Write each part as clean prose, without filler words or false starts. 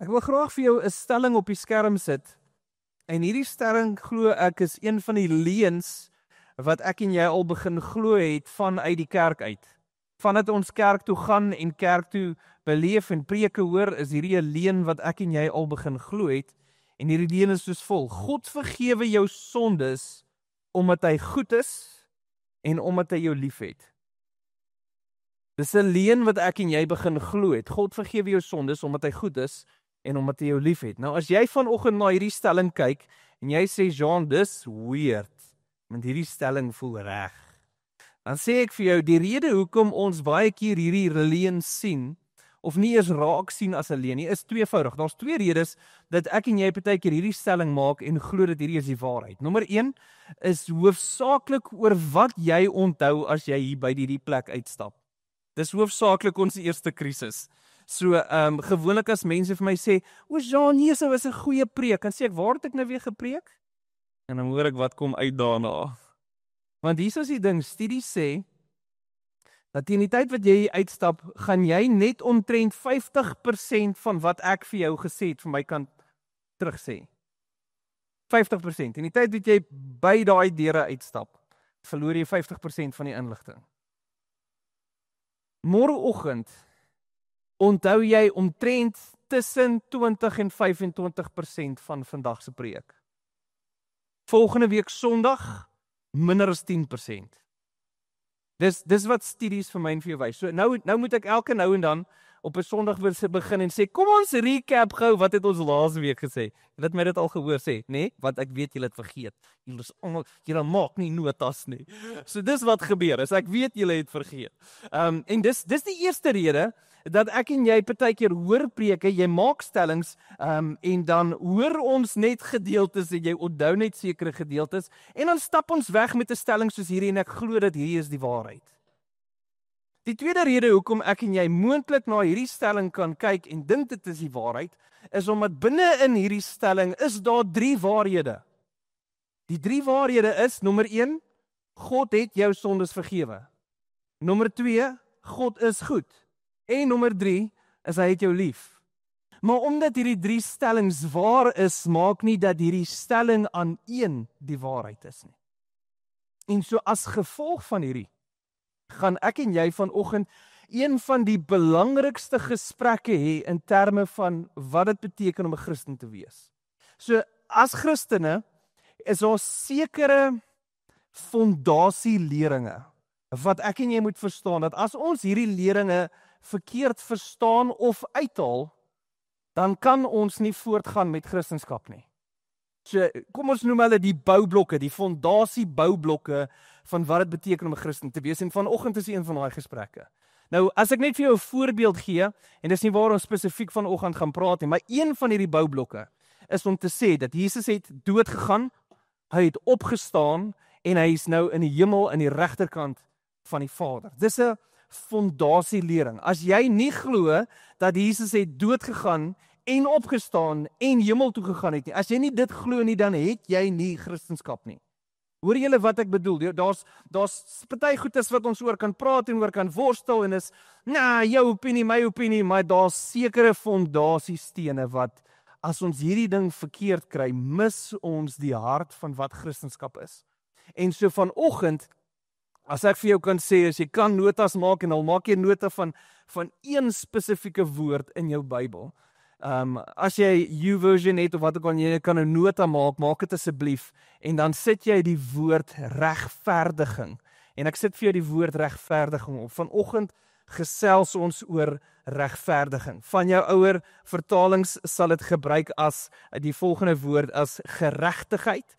Ek wil graag vir jou 'n stelling op die skerm sit. En hierdie stelling glo ek is een van die leuns wat ek en jy al begin glo het vanuit die kerk uit. Vandat ons kerk toe gaan en kerk toe beleef en preke hoor, is hierdie 'n leuen wat ek en jy al begin glo het. En hierdie leuen is soos vol: God vergewe jou sondes omdat hy goed is en omdat hy jou liefhet. Dis 'n leuen wat ek en jy begin glo het. God vergewe jou sondes omdat hy goed is en omdat hy jou liefhet. Nou as jy vanoggend na hierdie stelling kyk en jy sê, Jean, dis weird, want hierdie stelling voel reg, dan sê ek vir jou, die rede hoekom ons baie keer hierdie leuen sien, of nie eers raak sien as 'n leuen nie, is tweevoudig. Daar's twee redes dat ek en jy partykeer hierdie stelling maak en glo dat hierdie is die waarheid. Nommer 1 is hoofsaaklik oor wat jy onthou as jy hier by hierdie plek uitstap. Dis hoofsaaklik ons eerste krisis. So, gewoonlik as mense vir my sê, o Jean, nee, so was 'n goeie preek, dan sê ek, waar het ek nou weer gepreek? En dan hoor ek wat kom uit daarna. Want hier is die ding, studies sê, dat teen die tyd wat jy uitstap, gaan jy net omtrent 50% van wat ek vir jou gesê het, van my kant terugsê. 50%. En die tyd wat jy by daai deure uitstap, verloor jy 50% van die inligting. Môreoggend onthou jy omtrent tussen 20 en 25% van vandag se preek. Volgende week Sondag, minder as 10%. Dis wat studies vir my en vir jou wys. So nou moet ek elke nou en dan op 'n Sondag begin en sê, kom ons recap gou, wat het ons laas week gesê? Julle het my dit al gehoor sê, nee? Want ek weet julle het vergeet. Julle maak nie notas nie. So dis wat gebeur, is ek weet julle het vergeet. En dis die eerste rede, dat ek en jy partykeer hoor preke, jy maak stellings, en dan hoor ons net gedeeltes, en jy onthou net sekere gedeeltes, en dan stap ons weg met 'n stelling soos hierdie, en ek glo dat hierdie is die waarheid. Die tweede rede hoekom ek en jy moontlik na hierdie stelling kan kyk en dink dit is die waarheid, is omdat binne in hierdie stelling is daar 3 waarhede. Die 3 waarhede is, nommer 1, God het jou sondes vergewe. Nommer 2, God is goed. En nommer 3 is hy het jou lief. Maar omdat hierdie 3 stellings waar is, maak nie dat hierdie stelling aan een die waarheid is nie. En so as gevolg van hierdie, gaan ek en jy vanoggend een van die belangrikste gesprekke hê in terme van wat dit beteken om 'n Christen te wees. So as Christene is daar sekere fondasieleringe wat ek en jy moet verstaan, dat as ons hierdie leringe verkeerd verstaan of uithaal, dan kan ons nie voortgaan met Christendom nie. So, kom ons noem hulle die boublokke, die fondasieboublokke van wat dit beteken om 'n Christen te wees, en vanoggend is een van daai gesprekke. Nou, as ek net vir jou 'n voorbeeld gee, en dis nie waar ons spesifiek vanoggend gaan praat nie, maar een van hierdie boublokke is om te sê dat Jesus het dood gegaan, hy het opgestaan, en hy is nou in die hemel in die regterkant van die Vader. Dis 'n fondasielering. As jy nie glo dat Jesus het dood gegaan en opgestaan en hemel toe gegaan het nie, as jy nie dit glo nie, dan het jy nie Christendom nie. Hoor julle wat ek bedoel? Daar's party goedes wat ons oor kan praat en oor kan worstel, en is, jou opinie, my opinie, maar daar's sekere fondasiestene wat, as ons hierdie ding verkeerd kry, mis ons die hart van wat Christendom is. En so vanoggend, as ek vir jou kan sê, as jy kan notas maak, en al maak jy nota van een spesifieke woord in jou Bybel. As jy YouVersion het of wat ook al, jy kan 'n nota maak dit asseblief, en dan sit jy die woord regverdiging. En ek sit vir jou die woord regverdiging op. Vanoggend gesels ons oor regverdiging. Van jou ouer vertalings sal dit gebruik as die volgende woord as geregtigheid,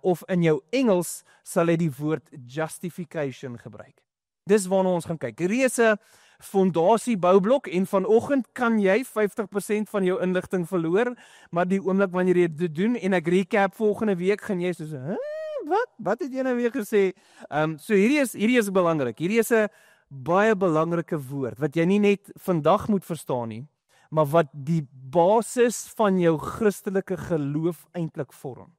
of in jou Engels sal hy die woord justification gebruik. Dis waarna ons gaan kyk. Hierdie is 'n fondasieboublok, en vanoggend kan jy 50% van jou inligting verloor, maar die oomblik wanneer jy dit doen, en ek recap volgende week, gaan jy soos, wat het jy nou weer gesê? So hierdie is belangrik. Hierdie is 'n baie belangrike woord, wat jy nie net vandag moet verstaan nie, maar wat die basis van jou Christelike geloof eintlik vorm.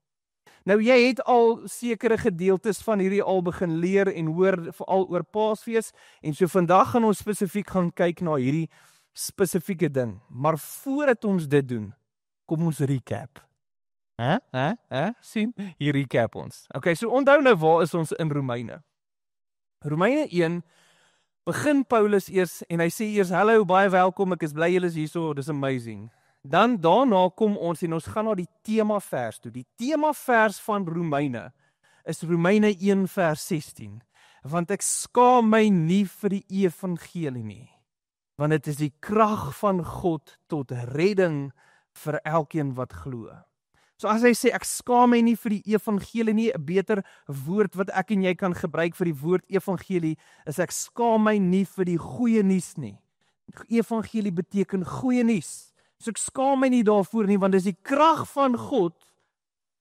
Nou jy het al sekere gedeeltes van hierdie al begin leer en hoor veral oor Paasfees, en so vandag gaan ons spesifiek gaan kyk na hierdie spesifieke ding. Maar voordat ons dit doen, kom ons recap. Sien? Hier recap ons. Okay, so onthou nou waar is ons in Romeine. Romeine 1 begin Paulus eers en hy sê eers hallo, baie welkom, ek is bly julle is hierso, dis amazing. Dan daarna kom ons en ons gaan na die tema vers toe. Die tema vers van Romeine is Romeine 1 vers 16. Want ek skaam my nie vir die evangelie nie. Want dit is die krag van God tot redding vir elkeen wat glo. So as hy sê ek skaam my nie vir die evangelie nie, 'n beter woord wat ek en jy kan gebruik vir die woord evangelie is ek skaam my nie vir die goeie nuus nie. Evangelie beteken goeie nuus. So ek skaam my nie daarvoor nie, want dis die krag van God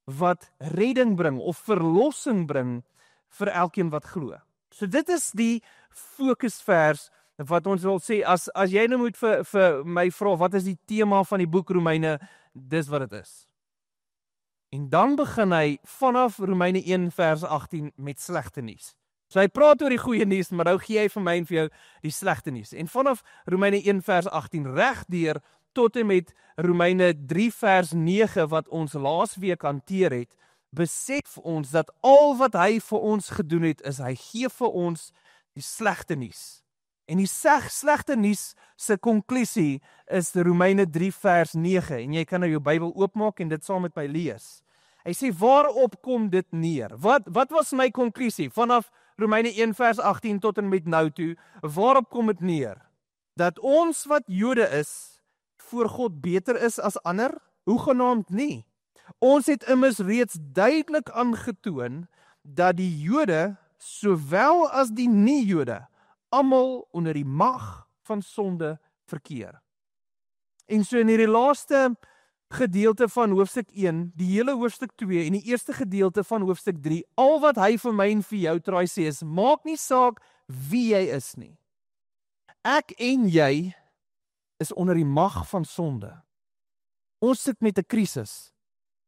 wat redding bring of verlossing bring vir elkeen wat glo. So dit is die fokusvers wat ons wil sê, as jy nou moet vir my vra, wat is die tema van die boek Romeine, dis wat dit is. En dan begin hy vanaf Romeine 1 vers 18 met slegte nuus. So hy praat oor die goeie nuus, maar nou gee hy vir my en vir jou die slegte nuus. En vanaf Romeine 1 vers 18 regdeur tot en met Romeine 3 vers 9 wat ons laasweek hanteer het, besef ons dat al wat hy vir ons gedoen het, is hy gee vir ons die slegte nuus. En die slegte nuus se konklusie is Romeine 3 vers 9 en jy kan nou jou Bybel oopmaak en dit saam met my lees. Hy sê waarop kom dit neer? Wat was my konklusie vanaf Romeine 1 vers 18 tot en met nou toe? Waarop kom dit neer? Dat ons wat Jode is voor God beter is as ander? Hoegenaamd nie. Ons het immers reeds duidelik aangetoon dat die Jode sowel as die nie-Jode almal onder die mag van sonde verkeer. En so in hierdie laaste gedeelte van hoofstuk 1, die hele hoofstuk 2 en die eerste gedeelte van hoofstuk 3, al wat hy vir my en vir jou traai sê is, maak nie saak wie jy is nie. Ek en jy is onder die mag van sonde. Ons sit met 'n krisis.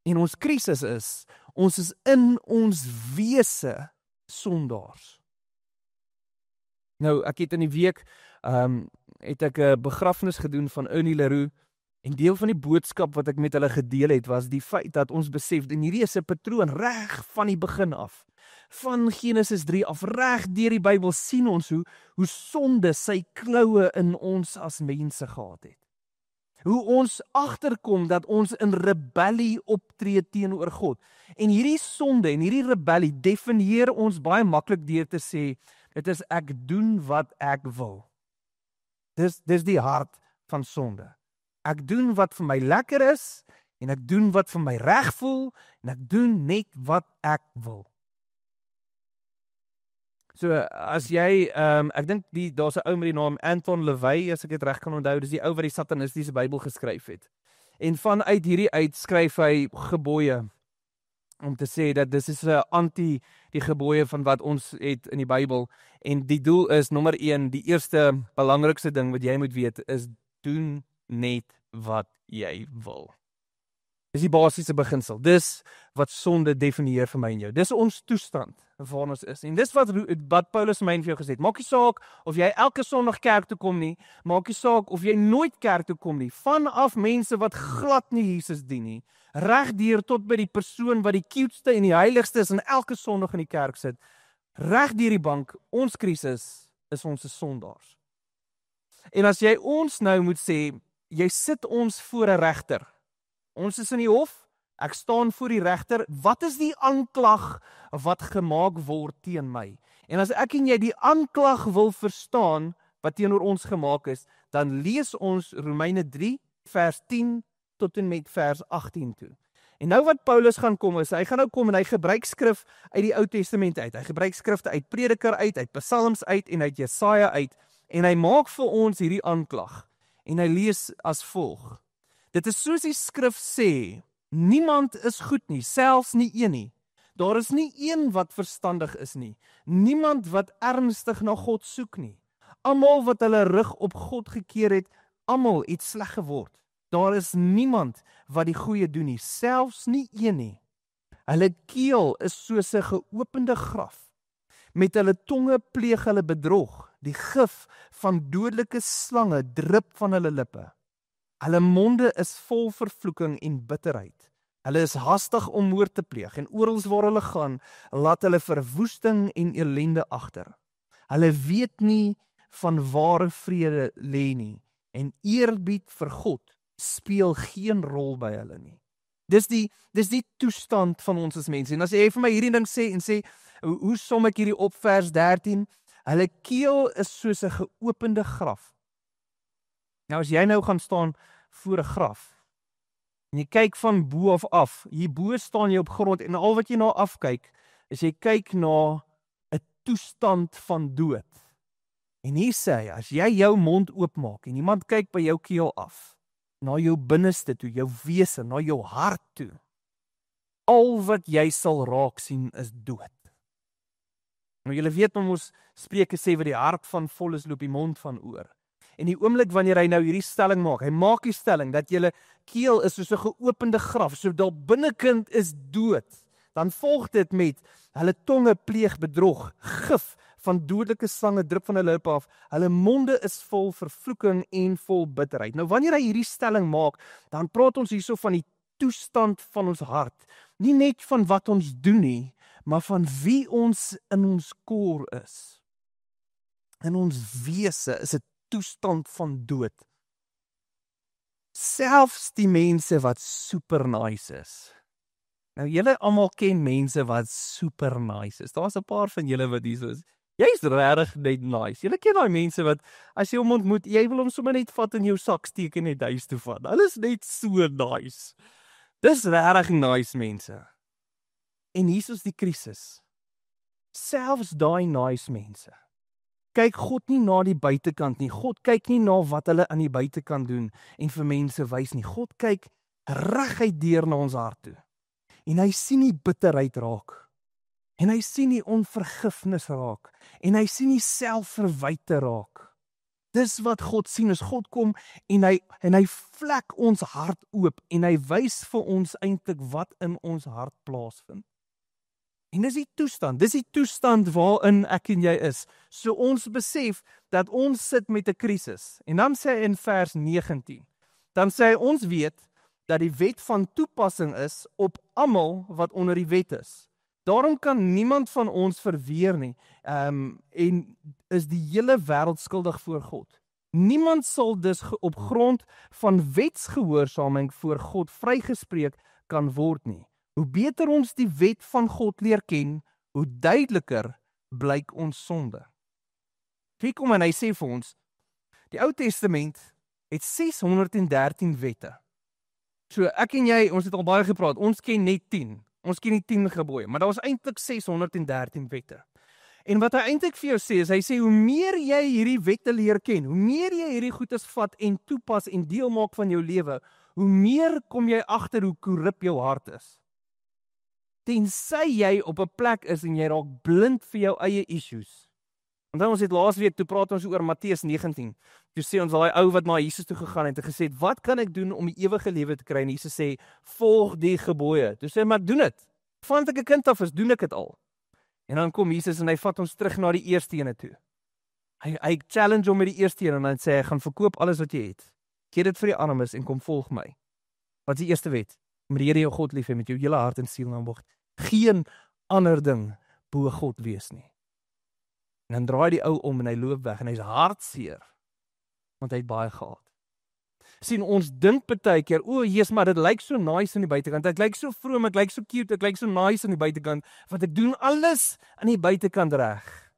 En ons krisis is, ons is in ons wese sondaars. Nou, ek het in die week, het ek 'n begrafnis gedoen van Ernie Leroux, en deel van die boodskap wat ek met hulle gedeel het, was die feit dat ons besef, en hierdie is 'n patroon reg van die begin af, van Genesis 3 af, reg deur die Bybel sien ons hoe sonde sy kloue in ons as mense gehad het. Hoe ons agterkom dat ons in rebellie optree teenoor God. En hierdie sonde en hierdie rebellie definieer ons baie maklik deur te sê, dit is ek doen wat ek wil. Dis die hart van sonde. Ek doen wat vir my lekker is, en ek doen wat vir my reg voel, en ek doen net wat ek wil. So, as jy, ek dink daar's 'n ou met die naam Anton LaVey, as ek dit reg kan onthou, dis die ou wat die satanistiese Bybel geskryf het. En vanuit hierdie uit skryf hy gebooie, om te sê dat dis is 'n anti die gebooie van wat ons het in die Bybel. En die doel is, nommer 1, die eerste belangrikste ding wat jy moet weet, is doen net wat jy wil. Dis die basiese beginsel. Dis wat sonde definieer vir my en jou. Dis ons toestand waar ons is. En dis wat Paulus my en vir jou gesê het. Maak nie saak of jy elke Sondag kerk toe kom nie, maak nie saak of jy nooit kerk toe kom nie, vanaf mense wat glad nie Jesus dien nie, regdeur tot by die persoon wat die cuteste en die heiligste is en elke Sondag in die kerk sit, regdeur die bank, ons krisis is ons sondaars. En as jy ons nou moet sê, jy sit ons voor 'n regter. Ons is in die hof, ek staan voor die regter, wat is die aanklag wat gemaak word teen my? En as ek en jy die aanklag wil verstaan, wat teenoor ons gemaak is, dan lees ons Romeine 3, vers 10 tot en met vers 18 toe. En nou wat Paulus gaan kom is, hy gaan nou kom en hy gebruik skrif uit die Ou Testament uit, hy gebruik skrifte uit Prediker uit Psalms uit en uit Jesaja uit, en hy maak vir ons hierdie aanklag, en hy lees as volg. Dit is soos die skrif sê, niemand is goed nie, selfs nie een nie. Daar is nie een wat verstandig is nie. Niemand wat ernstig na God soek nie. Almal wat hulle rug op God gekeer het, almal het sleg geword. Daar is niemand wat die goeie doen nie, selfs nie een nie. Hulle keel is soos 'n geopende graf. Met hulle tonge pleeg hulle bedrog. Die gif van dodelike slange drup van hulle lippe. Hulle monde is vol vervloeking en bitterheid. Hulle is hastig om moord te pleeg en oral waar hulle gaan, laat hulle verwoesting en elende agter. Hulle weet nie van ware vrede lê nie en eerbied vir God speel geen rol by hulle nie. Dis die toestand van ons as mense. En as jy vir my hierdie ding sê, hoe som ek hierdie op vers 13? Hulle keel is soos 'n geopende graf. Nou as jy nou gaan staan voor 'n graf, en jy kyk van bo af, hierbo staan jy op grond, en al wat jy na afkyk, is jy kyk na 'n toestand van dood. En hier sê hy, as jy jou mond oopmaak, en iemand kyk by jou keel af, na jou binneste toe, jou wese, na jou hart toe, al wat jy sal raak sien is dood. Nou julle weet ons Spreuke sê wat die hart van vol is, loop die mond van oor. En die oomblik wanneer hy nou hierdie stelling maak, hy maak die stelling dat julle keel is soos 'n geopende graf, so daar binnekant is dood. Dan volg dit met hulle tonge pleeg bedrog, gif van dodelike slange drup van hulle lippe af. Hulle monde is vol vervloeking en vol bitterheid. Nou wanneer hy hierdie stelling maak, dan praat ons hierso van die toestand van ons hart. Nie net van wat ons doen nie, maar van wie ons in ons kor is. In ons wese is 'n toestand van dood. Selfs die mense wat super nice is. Nou julle almal ken mense wat super nice is. Daar's 'n paar van julle wat hier is. Jy's regtig net nice. Julle ken daai mense wat as jy hom ontmoet, jy wil hom sommer net vat in jou sak steek en net huis toe vat. Hulle is net so nice. Dis regtig nice mense. En hier is die krisis. Selfs daai nice mense kyk God nie na die buitekant nie. God kyk nie na wat hulle aan die buitekant doen en vir mense wys nie. God kyk reguit deur na ons hart toe. En hy sien nie bitterheid raak. En hy sien nie onvergifnis raak. En hy sien nie selfverwyte raak. Dis wat God sien, as God kom en hy vlek ons hart oop en hy wys vir ons eintlik wat in ons hart plaasvind. En dis die toestand waarin ek en jy is. So ons besef dat ons sit met 'n krisis. En dan sê hy in vers 19, dan sê hy ons weet dat die wet van toepassing is op almal wat onder die wet is. Daarom kan niemand van ons verweer nie, en is die hele wêreld skuldig voor God. Niemand sal dus op grond van wetsgehoorsaming voor God vrygespreek kan word nie. Hoe beter ons die wet van God leer ken, hoe duideliker blyk ons sonde. Kyk kom en hy sê vir ons, die Ou Testament het 613 wette. So ek en jy, ons het al baie gepraat, ons ken net 10. Ons ken nie 10 gebooie, maar daar was eintlik 613 wette. En wat hy eintlik vir jou sê, is hy sê, hoe meer jy hierdie wette leer ken, hoe meer jy hierdie goedes vat en toepas en deel maak van jou lewe, hoe meer kom jy agter hoe korrup jou hart is. Tensy jy op 'n plek is en jy raak blind vir jou eie issues. Want ons het laasweek, toe praat ons oor Matteus 19, toe sê ons, daai ou wat na Jesus toe gegaan het en gesê, wat kan ek doen om die ewige lewe te kry? En Jesus sê, volg die gebooie. Toe sê hy, maar doen dit. Vandat ek 'n kind af is, doen ek dit al. En dan kom Jesus en hy vat ons terug na die eerste ene toe. Hy challenge hom met die eerste ene en dan sê hy, gaan verkoop alles wat jy het. Gee dit vir die armes en kom volg my. Wat is die eerste wet? Om die Here jou God lief hê met jou hele hart en siel en mag geen ander ding bo God wees nie. En dan draai die ou om en hy loop weg en hy's hartseer, want hy het baie gehad. Sien, ons dink baie keer, o Jesus, maar dit lyk so nice aan die buitekant, ek lyk so vroom, ek lyk so cute, ek lyk so nice aan die buitekant, want ek doen alles aan die buitekant reg.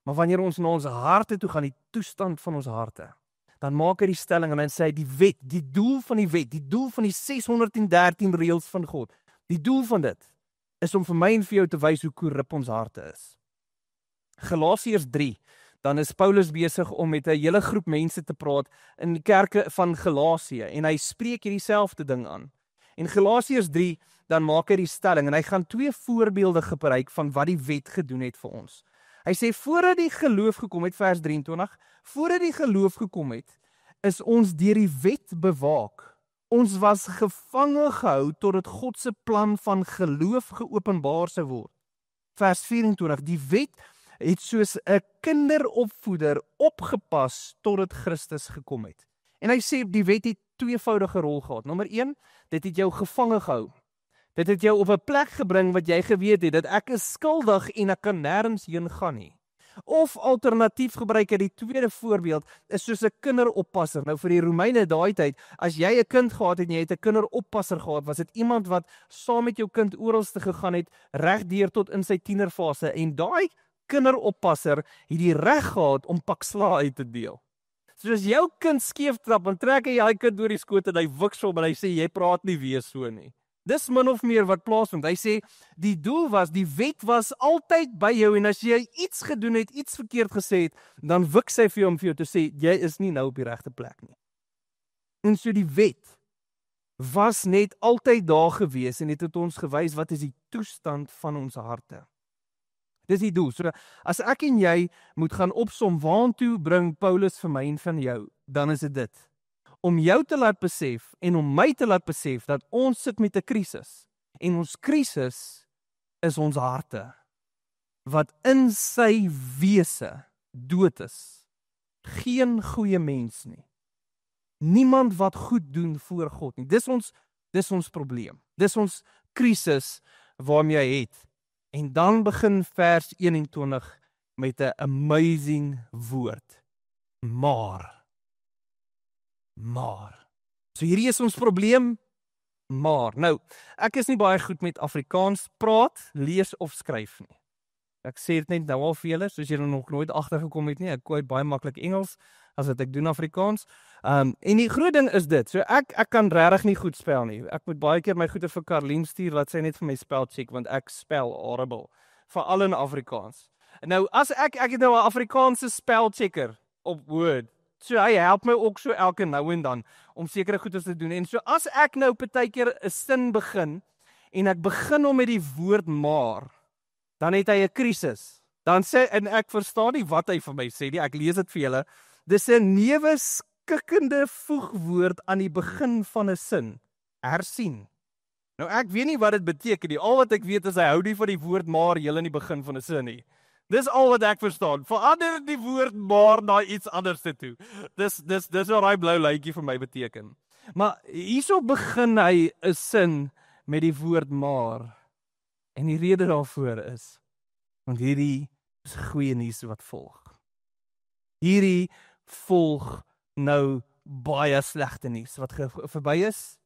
Maar wanneer ons na ons harte toe gaan, die toestand van ons harte, dan maak hy die stelling en dan sê hy, die wet, die doel van die wet, die doel van die 613 reëls van God, die doel van dit, is om vir my en vir jou te wys hoe korrup ons harte is. Galasiërs 3, dan is Paulus besig om met 'n hele groep mense te praat in die kerke van Galasië en hy spreek hierdie selfde ding aan. En Galasiërs 3, dan maak hy die stelling en hy gaan 2 voorbeelde gebruik van wat die wet gedoen het vir ons. Hy sê, voordat die geloof gekom het, vers 23, voordat die geloof gekom het, is ons deur die wet bewaak. Ons was gevange gehou totdat God se plan van geloof geopenbaar sou word. Vers 24, die wet het soos 'n kinderopvoeder opgepas totdat Christus gekom het. En hy sê die wet het tweevoudige rol gehad. Nommer 1, dit het jou gevange gehou. Dit het jou op 'n plek gebring wat jy geweet het dat ek is skuldig en ek kan nêrens heen gaan nie. Of alternatief gebruik hy die tweede voorbeeld is soos 'n kinderoppasser. Nou vir die Romeine daai tyd, as jy 'n kind gehad het en jy het 'n kinderoppasser gehad, was dit iemand wat saam met jou kind oralste gegaan het regdeur tot in sy tienerfase en daai kinderoppasser het die reg gehad om pak slaag uit te deel. So as jou kind skeef trap, dan trek hy daai kind deur die skoot en hy wiks hom en hy sê jy praat nie weer so nie. Dis min of meer wat plaasvind. Hy sê die doel was, die wet was altyd by jou en as jy iets gedoen het, iets verkeerd gesê het, dan wiks hy vir jou om vir jou te sê jy is nie nou op die regte plek nie. En so die wet was net altyd daar gewees en het ons gewys wat is die toestand van ons harte. Dis die doel. So as ek en jy moet gaan opsom waartoe bring Paulus vir my en van jou, dan is dit om jou te laat besef en om my te laat besef dat ons sit met 'n krisis. En ons krisis is ons harte wat in sy wese dood is. Geen goeie mens nie. Niemand wat goed doen voor God nie. Dis ons probleem. Dis ons krisis waarmee hy het. En dan begin vers 21 met 'n amazing woord. Maar. So hierdie is ons probleem, maar. Nou, ek is nie baie goed met Afrikaans praat, lees of skryf nie. Ek sê dit net nou al vir julle, soos julle nog nooit agtergekom het nie, ek kwyt baie maklik Engels, as wat ek doen Afrikaans. En die groot ding is dit, so ek kan regtig nie goed spel nie. Ek moet baie keer my goeie vir Karlien stuur, laat sy net vir my spel check, want ek spel horrible, veral in Afrikaans. Nou, as ek het nou 'n Afrikaanse spelchecker op Word, so hy help my ook so elke nou en dan, om sekere goedes te doen, en so as ek nou partykeer 'n sin begin, en ek begin hom met die woord maar, dan het hy 'n krisis, dan sê, en ek verstaan nie wat hy vir my sê nie, ek lees dit vir julle, dis 'n neuwe skikkende voegwoord aan die begin van 'n sin, hersien. Nou ek weet nie wat dit beteken nie, al wat ek weet is hy hou nie van die woord maar heel in die begin van 'n sin nie. Dis al wat ek verstaan, verander die woord maar na iets anders toe. Dis wat daai blou lyntjie vir my beteken. Maar hierso begin hy 'n sin met die woord maar. En die rede daarvoor is, want hierdie is goeie nuus wat volg. Hierdie volg nou baie slegte nuus wat verby is.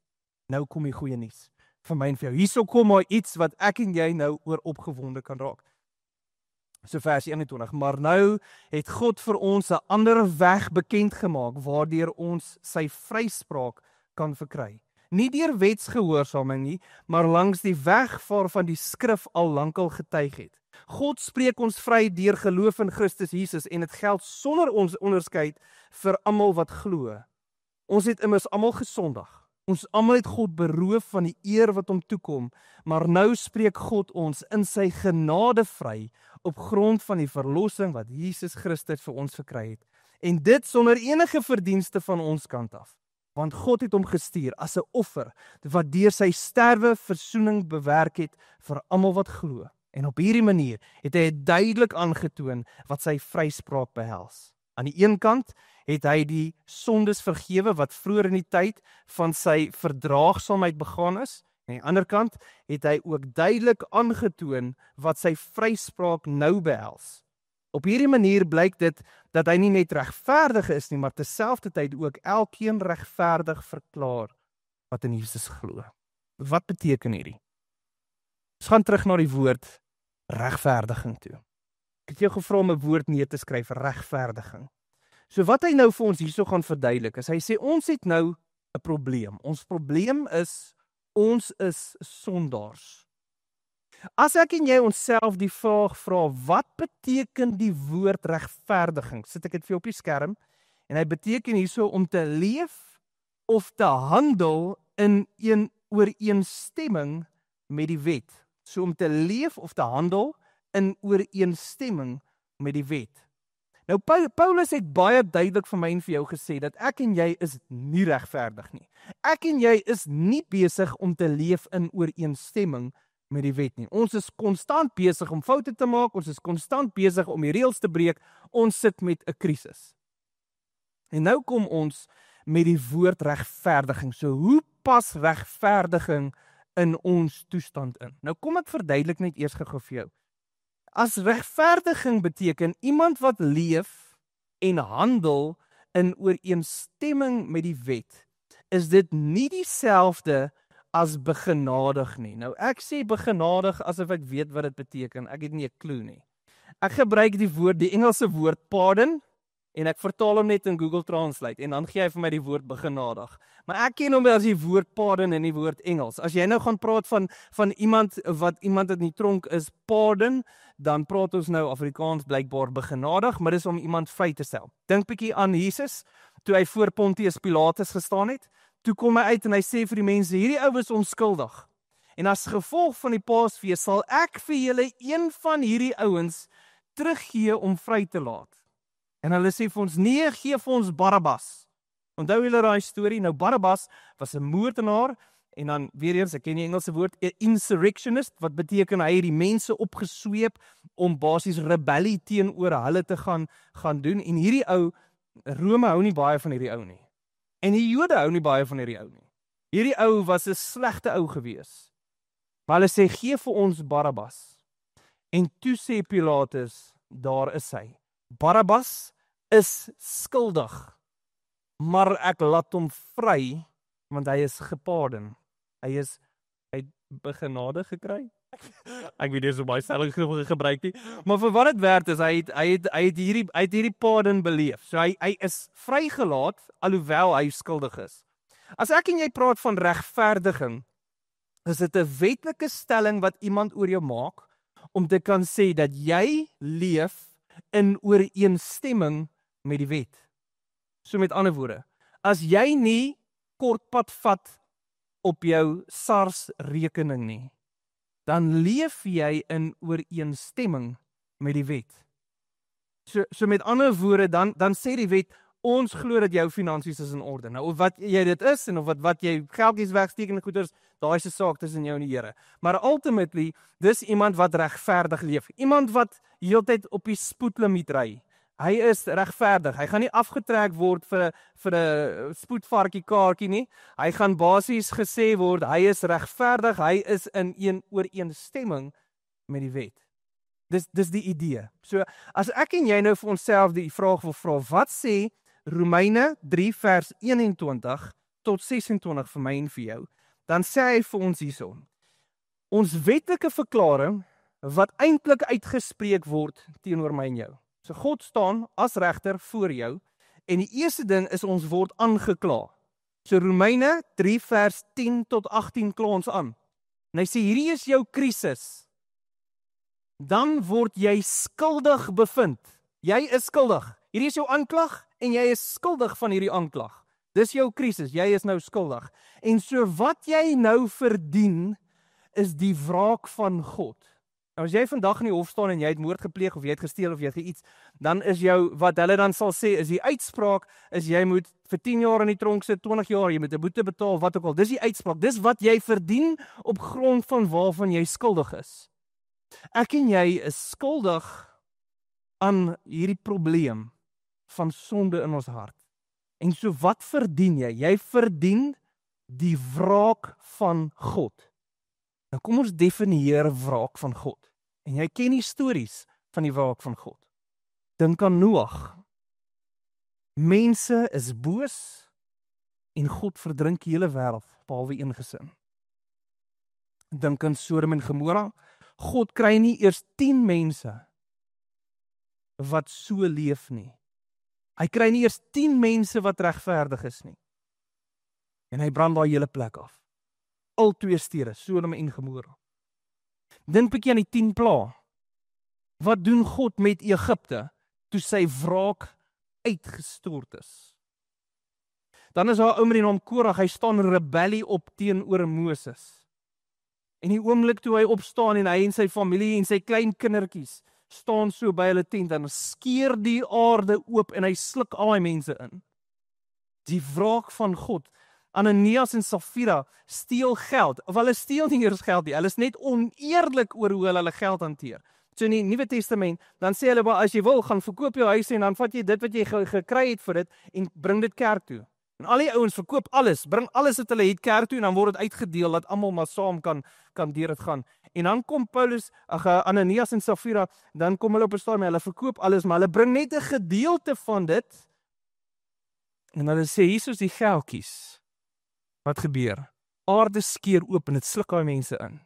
Nou kom die goeie nuus vir my en vir jou. Hierso kom maar iets wat ek en jy nou oor opgewonde kan raak. So vers 21, maar nou het God vir ons 'n ander weg bekend gemaak waardeur ons sy vryspraak kan verkry. Nie deur wetsgehoorsaaming nie, maar langs die weg waarvan die skrif al lankal getuig het. God spreek ons vry deur geloof in Christus Jesus en dit geld sonder ons onderskeid vir almal wat glo. Ons het immers almal gesondig. Ons almal het God beroof van die eer wat hom toekom, maar nou spreek God ons in sy genade vry op grond van die verlossing wat Jesus Christus vir ons verkry het. En dit sonder enige verdienste van ons kant af. Want God het hom gestuur as 'n offer wat deur sy sterwe versoening bewerk het vir almal wat glo. En op hierdie manier het hy duidelik aangetoon wat sy vryspraak behels. Aan die een kant het hy die sondes vergewe wat vroeër in die tyd van sy verdraagsaamheid begaan is. En aan die ander kant het hy ook duidelik aangetoon wat sy vryspraak nou behels. Op hierdie manier blyk dit dat hy nie net regverdig is nie, maar terselfdertyd ook elkeen regverdig verklaar wat in Jesus glo. Wat beteken hierdie? Ons gaan terug na die woord regverdiging toe. Ek het jou gevra om 'n woord neer te skryf, regverdiging. So wat hy nou vir ons hierso gaan verduidelik is, hy sê ons het nou 'n probleem. Ons probleem is, ons is sondaars. As ek en jy onsself die vraag vra, wat beteken die woord regverdiging? Sit ek dit vir jou op die skerm, en hy beteken hierso om te leef of te handel in een ooreenstemming met die wet. So om te leef of te handel in ooreenstemming met die wet. Nou Paulus het baie duidelik vir my en vir jou gesê dat ek en jy is nie regverdig nie. Ek en jy is nie besig om te leef in ooreenstemming met die wet nie. Ons is konstant besig om foute te maak, ons is konstant besig om die reëls te breek, ons sit met 'n krisis. En nou kom ons met die woord regverdiging. So hoe pas regverdiging in ons toestand in? Nou kom ek verduidelik net eers gou vir jou. As regverdiging beteken iemand wat leef en handel in ooreenstemming met die wet, is dit nie dieselfde as begenadig nie. Nou ek sê begenadig asof ek weet wat dit beteken. Ek het nie 'n klou nie. Ek gebruik die Engelse woord pardon en ek vertaal hom net in Google Translate en dan gee hy vir my die woord begenadig. Maar ek ken hom as die woord pardon in die woord Engels. As jy nou gaan praat van iemand in die tronk is pardon, dan praat ons nou Afrikaans blykbaar begenadig, maar dis om iemand vry te stel. Dink bietjie aan Jesus toe hy voor Pontius Pilatus gestaan het. Toe kom hy uit en hy sê vir die mense, hierdie ou is onskuldig. En as gevolg van die Paasfees sal ek vir julle een van hierdie ouens teruggee om vry te laat. En hulle sê vir ons, nee, gee vir ons Barabbas. Onthou julle daai storie? Nou Barabbas was 'n moordenaar en dan weer eens, ek ken die Engelse woord, 'n insurrectionist, wat beteken hy het die mense opgesweep om basies rebellie teenoor hulle te gaan doen. En hierdie ou, Rome hou nie baie van hierdie ou nie. En die Jode hou nie baie van hierdie ou nie. Hierdie ou was 'n slegte ou gewees. Maar hulle sê, gee vir ons Barabbas. En toe sê Pilatus, daar is hy. Barabbas is skuldig, maar ek laat hom vry, want hy is gepardon. Hy het begenade gekry. Ek weet nie so baie stelling gebruik nie, maar vir wat dit werd is, hy het hierdie pardon beleef. So hy is vrygelaat, alhoewel hy skuldig is. As ek en jy praat van regverdiging, is dit 'n wetlike stelling wat iemand oor jou maak, om te kan sê dat jy leef in ooreenstemming met die wet. So met ander woorde, as jy nie kortpad vat op jou SARS rekening nie, dan leef jy in ooreenstemming met die wet. So met ander woorde, dan sê die wet, ons glo dat jou finansies is in orde. Nou of wat jy dit is en of wat jy geldjies wegsteek en goeders, daai is 'n saak tussen jou en die Here. Maar ultimately, dis iemand wat regverdig leef. Iemand wat heeltyd op die spoedlimiet ry. Hy is regverdig. Hy gaan nie afgetrek word vir 'n spoedvarkie kaartjie nie. Hy gaan basies gesê word, hy is regverdig, hy is in ooreenstemming met die wet. Dis die idee. So as ek en jy nou vir onsself die vraag wil vra, wat sê Romeine 3 vers 21 tot 26 vir my en vir jou, dan sê hy vir ons hierson, ons wetlike verklaring wat eintlik uitgespreek word teenoor my en jou. So God staan as regter voor jou en die eerste ding is ons word aangekla. So Romeine 3 vers 10 tot 18 kla ons aan. En hy sê hierdie is jou krisis. Dan word jy skuldig bevind. Jy is skuldig. Hierdie is jou aanklag en jy is skuldig van hierdie aanklag. Dis jou krisis, jy is nou skuldig. En so wat jy nou verdien is die wraak van God. Nou as jy vandag in die hof staan en jy het moord gepleeg of jy het gesteel of jy het iets, dan is jou, wat hulle dan sal sê, is die uitspraak, is jy moet vir 10 jaar in die tronk sit, 20 jaar, jy moet 'n boete betaal, wat ook al. Dis die uitspraak, dis wat jy verdien op grond van waarvan jy skuldig is. Ek en jy is skuldig aan hierdie probleem van sonde in ons hart. En so wat verdien jy? Jy verdien die wraak van God. Nou kom ons definieer wraak van God. En jy ken die stories van die wraak van God. Dink aan Noag. Mense is boos en God verdrink die hele wêreld behalwe een gesin. Dink aan Sodom en Gomorra. God kry nie eers 10 mense wat so leef nie. Hy kry nie eers 10 mense wat regverdig is nie. En hy brand daai hele plek af. Al 2 stede, Sodom en Gomorra. Dink 'n bietjie aan die 10 plaae. Wat doen God met Egipte toe sy wraak uitgestort is? Dan is daar 'n ou met die naam Korag, hy staan rebellie op teenoor Moses. En die oomblik toe hy opstaan en hy en sy familie en sy klein kindertjies staan so by hulle tent, dan skeer die aarde oop en hy sluk al die mense in. Die wraak van God. Ananias en Safira steel geld, of hulle steel nie eers geld nie, hulle is net oneerlik oor hoe hulle geld hanteer. So in die Nuwe Testament, dan sê hulle, maar as jy wil, gaan verkoop jou huis en dan vat jy dit wat jy gekry het vir dit en bring dit kerk toe. En al die ouens verkoop alles, bring alles wat hulle het kerk toe en dan word dit uitgedeel dat almal maar saam kan deur dit gaan. En dan kom Ananias en Safira, dan kom hulle op 'n stadium, hulle verkoop alles, maar hulle bring net 'n gedeelte van dit. En hulle sê, hier is die geldjies. Wat gebeur? Aarde skeur oop en dit sluk daai mense in.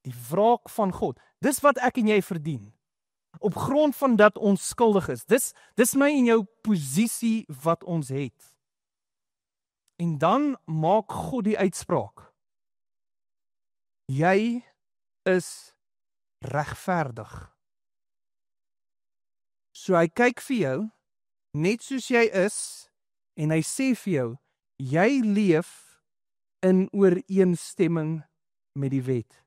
Die wraak van God. Dis wat ek en jy verdien. Op grond van dat ons skuldig is. Dis my en jou posisie wat ons het. En dan maak God die uitspraak. Jy is regverdig. So hy kyk vir jou, net soos jy is, en hy sê vir jou, jy leef in ooreenstemming met die wet.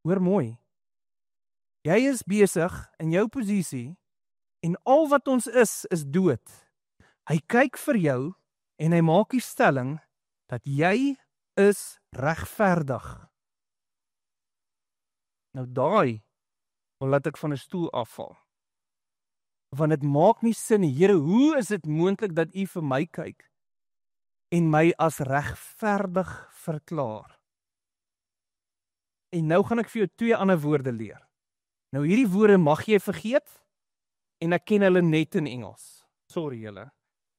Hoor mooi. Jy is besig in jou posisie, en al wat ons is dood. Hy kyk vir jou, en hy maak die stelling, dat jy is regverdig. Nou daai, wil laat ek van 'n stoel afval. Want dit maak nie sin nie. Here, hoe is dit moontlik dat U vir my kyk, en my as regverdig verklaar? En nou gaan ek vir jou 2 ander woorde leer. Nou hierdie woorde mag jy vergeet, en ek ken hulle net in Engels. Sorry julle.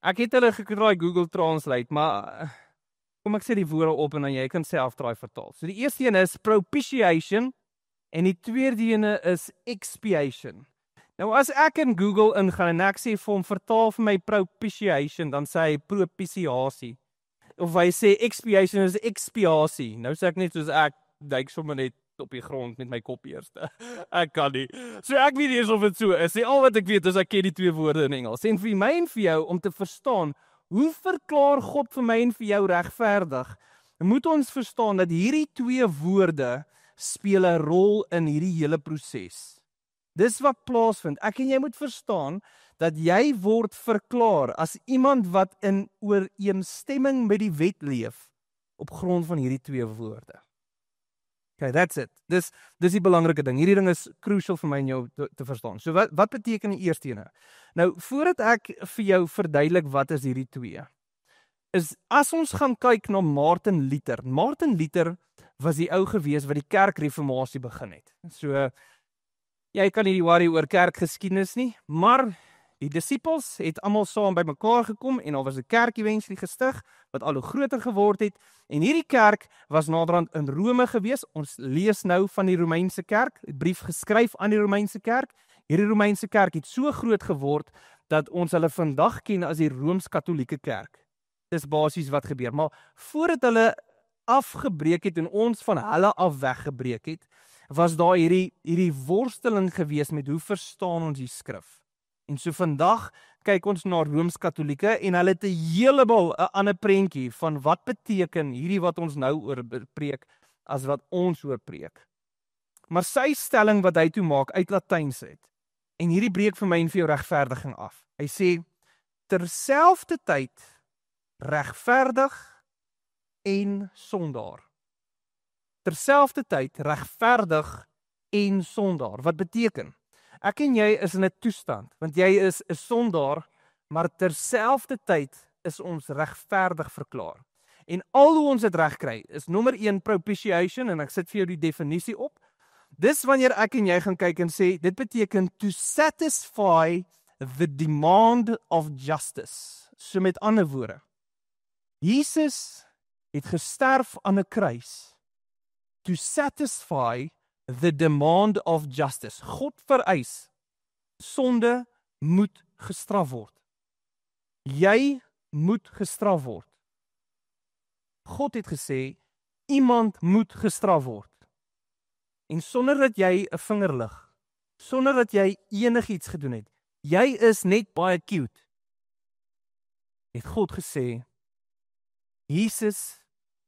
Ek het hulle gekry Google Translate, maar kom ek sê die woorde op en dan jy kan self draai vertaal. So die eerste een is propitiation en die tweede een is expiation. Nou as ek in Google ingaan en ek sê vir hom vertaal vir my propitiation, dan sê hy propitiasie. Of hy sê expiation is expiasie. Nou sê ek net soos ek duik sommer net op die grond met my kop eerste. Ek kan nie. So ek weet nie eens of dit so is. Al wat ek weet is ek ken die 2 woorde in Engels. En vir my en vir jou om te verstaan, hoe verklaar God vir my en vir jou regverdig? Moet ons verstaan dat hierdie 2 woorde speel 'n rol in hierdie hele proses. Dis wat plaasvind. Ek en jy moet verstaan dat jy word verklaar as iemand wat in ooreenstemming met die wet leef op grond van hierdie 2 woorde. Okay, that's it. Dis die belangrike ding. Hierdie ding is crucial vir my en jou te verstaan. So wat beteken die eerste ene? Nou, voordat ek vir jou verduidelik wat is hierdie 2, is as ons gaan kyk na Martin Luther. Martin Luther was die ou gewees wat die kerkreformatie begin het. So jy kan nie worry oor kerkgeskiedenis nie, maar die disippels het almal saam bymekaar gekom en daar was 'n kerk eventually gestig wat al hoe groter geword het. En hierdie kerk was naderhand in Rome gewees. Ons lees nou van die Romeinse kerk, 'n brief geskryf aan die Romeinse kerk. Hierdie Romeinse kerk het so groot geword dat ons hulle vandag ken as die Rooms-Katolieke kerk. Dis basies wat gebeur. Maar voordat hulle afgebreek het en ons van hulle af weggebreek het, was daar hierdie worsteling gewees met hoe verstaan ons die skrif. En so vandag kyk ons na Rooms-Katolieke en hulle het 'n heleboel 'n ander prentjie van wat beteken hierdie wat ons nou oor preek as wat ons oor preek. Maar sy stelling wat hy toe maak uit Latyns uit. En hierdie breek vir my en vir jou regverdiging af. Hy sê terselfdertyd regverdig en sondaar. Terselfdertyd regverdig en sondaar. Wat beteken? Ek en jy is in 'n toestand, want jy is 'n sondaar, maar terselfdertyd is ons regverdig verklaar. En al hoe ons dit reg kry, is nommer 1 propitiation, en ek sit vir jou die definisie op. Dis wanneer ek en jy gaan kyk en sê, dit beteken to satisfy the demand of justice. So met ander woorde, Jesus het gesterf aan 'n kruis to satisfy the demand of justice. God vereis, sonde moet gestraf word. Jy moet gestraf word. God het gesê, iemand moet gestraf word. En sonder dat jy 'n vinger lig, sonder dat jy enigiets gedoen het, jy is net baie cute, het God gesê, Jesus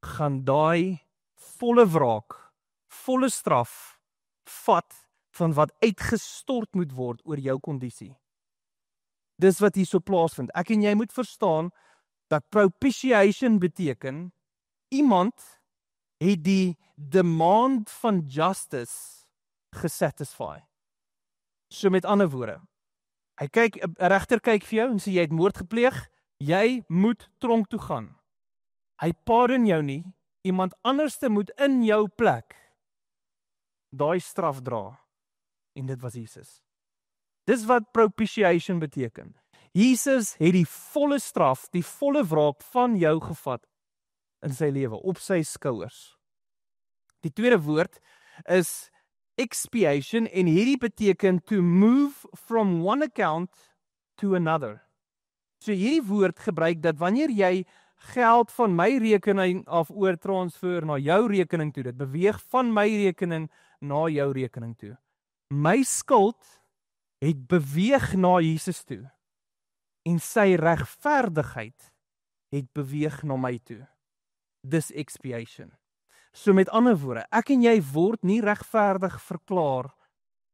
gaan daai volle wraak, volle straf vat van wat uitgestort moet word oor jou kondisie. Dis wat hier so plaasvind. Ek en jy moet verstaan dat propitiation beteken, iemand het die demand van justice gesatisfy. So met ander woorde, 'n regter kyk vir jou en sê jy het moord gepleeg, jy moet tronk toe gaan. Hy pardon jou nie, iemand anderste moet in jou plek daai straf dra. En dit was Jesus. Dis wat propitiation beteken. Jesus het die volle straf, die volle wraak van jou gevat in sy lewe, op sy skouers. Die tweede woord is expiation en hierdie beteken to move from one account to another. So hierdie woord gebruik dat wanneer jy geld van my rekening af oortransfer na jou rekening toe, dit beweeg van my rekening na jou rekening toe. My skuld het beweeg na Jesus toe en sy regverdigheid het beweeg na my toe. Dis expiation. So met ander woorde, ek en jy word nie regverdig verklaar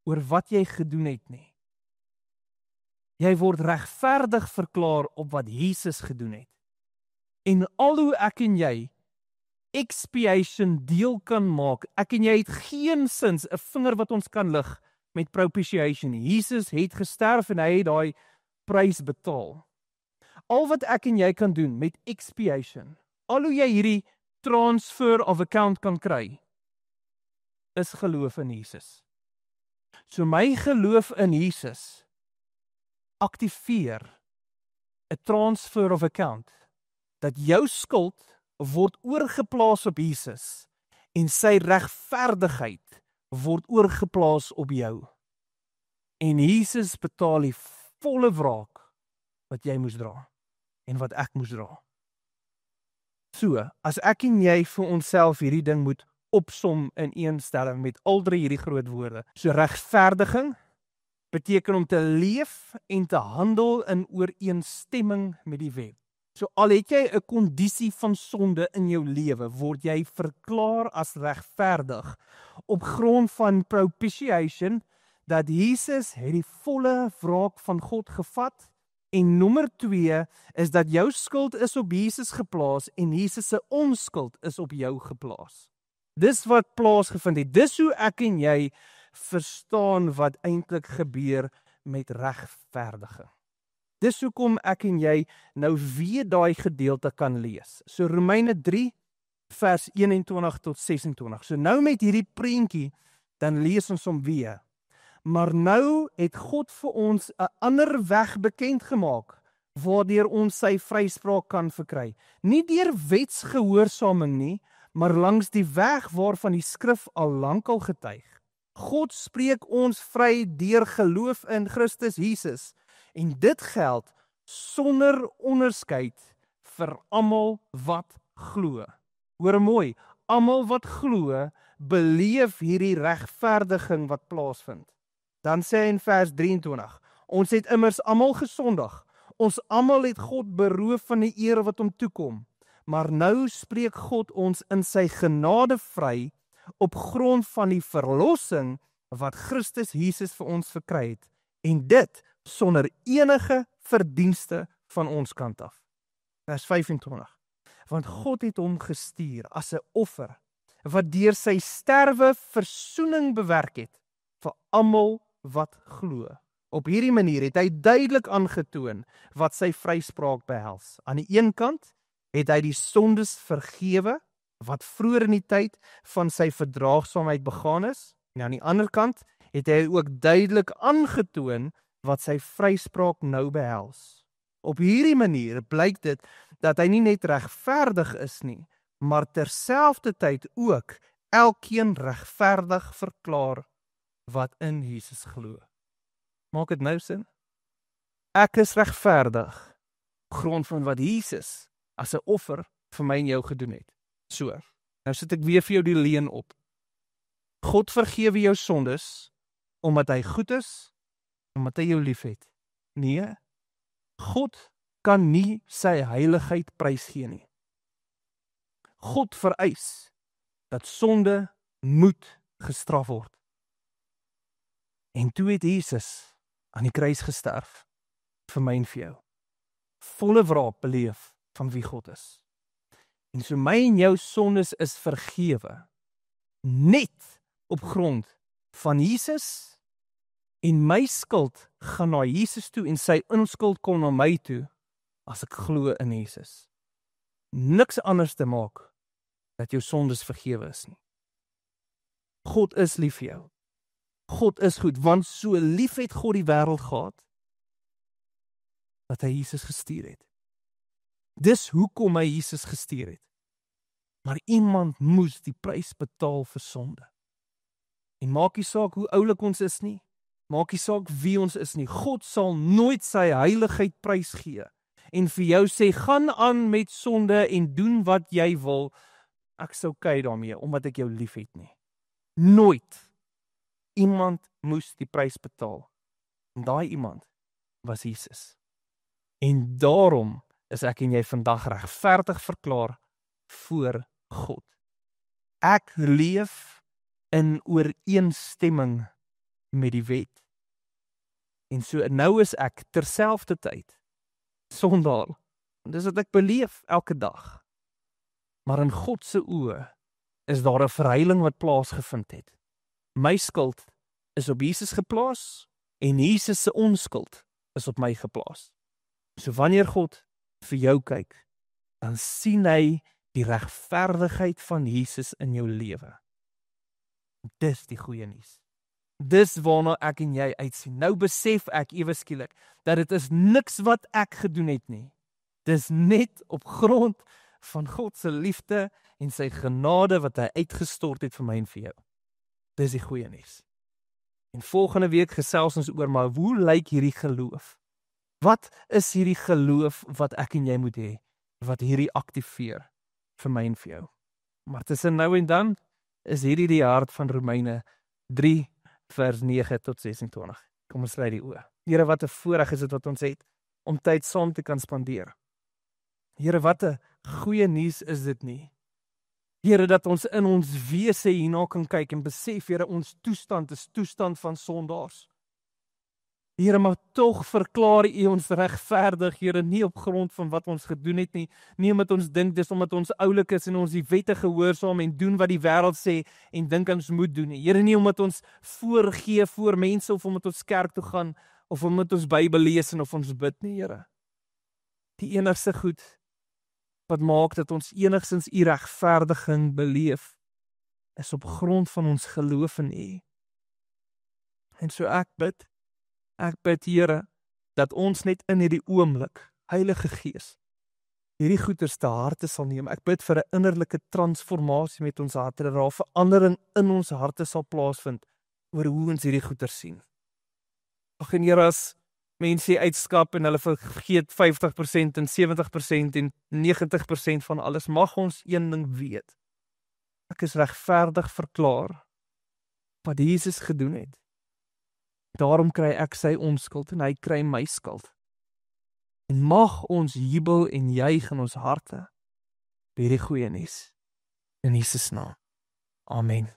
oor wat jy gedoen het nie. Jy word regverdig verklaar op wat Jesus gedoen het. En al hoe ek en jy expiation deel kan maak, ek en jy het geensins 'n vinger wat ons kan lig met propitiation. Jesus het gesterf en hy het daai prys betaal. Al wat ek en jy kan doen met expiation, al hoe jy hierdie transfer of account kan kry, is geloof in Jesus. So my geloof in Jesus aktiveer 'n transfer of account, dat jou skuld word oorgeplaas op Jesus en sy regverdigheid word oorgeplaas op jou. En Jesus betaal die volle wraak wat jy moes dra en wat ek moes dra. So, as ek en jy vir onsself hierdie ding moet opsom in een stelling met al drie hierdie groot woorde. So regverdiging beteken om te leef en te handel in ooreenstemming met die wet. So al het jy 'n kondisie van sonde in jou lewe, word jy verklaar as regverdig op grond van propitiation, dat Jesus het die volle wraak van God gevat. En nommer 2 is dat jou skuld is op Jesus geplaas en Jesus se onskuld is op jou geplaas. Dis wat plaasgevind het. Dis hoe ek en jy verstaan wat eintlik gebeur met regverdiging. Dis hoekom ek en jy nou weer daai gedeelte kan lees. So Romeine 3 vers 21 tot 26. So nou met hierdie prentjie, dan lees ons hom weer. Maar nou het God vir ons 'n ander weg bekend gemaak, waardeur ons sy vryspraak kan verkry. Nie deur wetsgehoorsaming nie, maar langs die weg waarvan die skrif al lankal getuig. God spreek ons vry deur geloof in Christus Jesus, en dit geld sonder onderskeid vir almal wat glo. Hoor mooi, almal wat glo, beleef hierdie regverdiging wat plaasvind. Dan sê hy in vers 23, ons het immers almal gesondig, ons almal het God beroof van die eer wat hom toekom, maar nou spreek God ons in sy genade vry, op grond van die verlossing wat Christus Jesus vir ons verkry het, en dit sonder enige verdienste van ons kant af. Vers 25, want God het hom gestuur as 'n offer, wat deur sy sterwe versoening bewerk het, vir almal wat glo. Op hierdie manier het hy duidelik aangetoon wat sy vryspraak behels. Aan die een kant het hy die sondes vergewe, wat vroeër in die tyd van sy verdraagsaamheid begaan is, en aan die ander kant het hy ook duidelik aangetoon wat sy vryspraak nou behels. Op hierdie manier blyk dit dat hy nie net regverdig is nie, maar terselfdertyd ook elkeen regverdig verklaar wat in Jesus glo. Maak dit nou sin? Ek is regverdig op grond van wat Jesus as 'n offer vir my en jou gedoen het. So, nou sit ek weer vir jou die leuen op. God vergewe jou sondes omdat hy goed is, omdat hy jou liefhet. Nee, God kan nie sy heiligheid prysgee nie. God vereis dat sonde moet gestraf word. En toe het Jesus aan die kruis gesterf vir my en vir jou. Volle wraak beleef van wie God is. En so my en jou sondes is vergewe, net op grond van Jesus, en my skuld gaan na Jesus toe, en sy onskuld kom na my toe, as ek glo in Jesus. Niks anders te maak, dat jou sondes vergewe is nie. God is lief vir jou. God is goed, want so lief het God die wêreld gehad, dat hy Jesus gestuur het. Dis hoekom hy Jesus gestuur het. Maar iemand moes die prys betaal vir sonde. En maak nie saak hoe oulik ons is nie, maak nie saak wie ons is nie, God sal nooit sy heiligheid prys gee, en vir jou sê, gaan aan met sonde en doen wat jy wil, ek sou okay daarmee, omdat ek jou lief het nie. Nooit. Iemand moes die prys betaal. En daai iemand was Jesus. En daarom is ek en jy vandag regverdig verklaar voor God. Ek leef in ooreenstemming met die wet. En so nou is ek terselfdertyd sondaar. Dis wat ek beleef elke dag. Maar in God se oë is daar 'n verheiling wat plaasgevind het. My skuld is op Jesus geplaas en Jesus se onskuld is op my geplaas. So wanneer God vir jou kyk, dan sien hy die regverdigheid van Jesus in jou lewe. Dis die goeie nuus. Dis waarna ek en jy uitsien. Nou besef ek ewe skielik dat dit is niks wat ek gedoen het nie. Dis net op grond van God se liefde en sy genade wat hy uitgestort het vir my en vir jou. Dis die goeie nuus. En volgende week gesels ons oor, maar hoe lyk hierdie geloof? Wat is hierdie geloof wat ek en jy moet hê, wat hierdie aktiveer vir my en vir jou? Maar tussen nou en dan is hierdie die hart van Romeine 3 vers 9 tot 26. Kom ons sluit die oë. Here, wat 'n voorreg is dit wat ons het om tyd saam te kan spandeer. Here, wat 'n goeie nuus is dit nie? Here, dat ons in ons wese hierna kan kyk en besef, Here, ons toestand is toestand van sondaars. Here, maar tog verklaar U ons regverdig, Here, nie op grond van wat ons gedoen het nie, nie omdat ons dink dis omdat ons oulik is en ons die wette gehoorsaam en doen wat die wêreld sê en dink ons moet doen nie. Here, nie omdat ons voorgee voor mense of omdat ons kerk toe gaan of omdat ons Bybel lees en of ons bid nie, Here. Die enigste goed wat maak dat ons enigstens U regverdiging beleef, is op grond van ons geloof in U. En so ek bid, Here, dat ons net in hierdie oomblik, Heilige Gees, hierdie goeders te harte sal neem. Ek bid vir 'n innerlike transformasie met ons harte, dat daar verandering in ons harte sal plaasvind oor hoe ons hierdie goeders sien. Ag en Here, as mense uitskap en hulle vergeet 50% en 70% en 90% van alles, mag ons een ding weet. Ek is regverdig verklaar wat Jesus gedoen het. Daarom kry ek sy onskuld en hy kry my skuld. En mag ons jubel en juig in ons harte vir die goeie nuus. In Jesus naam. Amen.